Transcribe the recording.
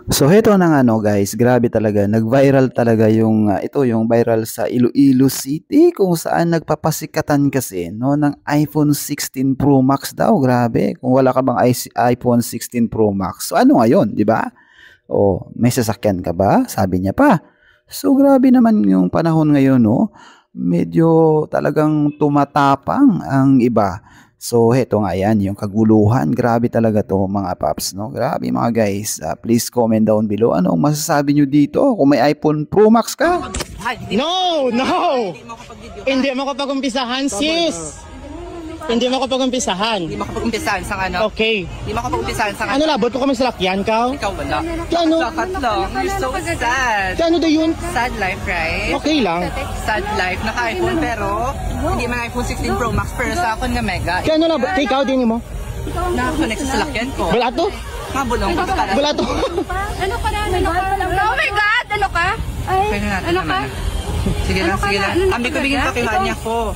So heto na nga no guys, grabe talaga, nag-viral talaga yung ito yung viral sa Iloilo City kung saan nagpapasikatan kasi no ng iPhone 16 Pro Max daw. Grabe, kung wala ka bang iPhone 16 Pro Max. So ano ngayon, 'di ba? Oh, may sasakyan ka ba? Sabi niya pa. So grabe naman yung panahon ngayon no. Medyo talagang tumatapang ang iba. So, heto nga yan, yung kaguluhan. Grabe talaga to mga paps, no? Grabe mga guys. Please comment down below. Ano ang masasabi nyo dito? Kung may iPhone Pro Max ka? No, no! Hindi mo kapag-umpisahan, sis! Hindi mo kapag-umpisahan. Hindi mo kapag-umpisahan sa ano? Okay. Hindi mo kapag-umpisahan sa Ano labot ko kami sa lakyan ka? Ikaw wala. Ano? Sakat lang. You're so sad. Ano da yun? Sad life, right? Okay lang. Sad life. Naka-iPhone pero hindi man iPhone 16 Pro Max pero sa akin nga mega. Ano labot? Ikaw din mo? Nakakonect sa salakyan ko. Wala to? Mabulong ka para. Wala to? Ano ka na? Oh my God! Ano ka? Ay, Pwede natin ano ka? naman. Sige lang, sige lang. Ambi ko bigyan pakihan niya ko.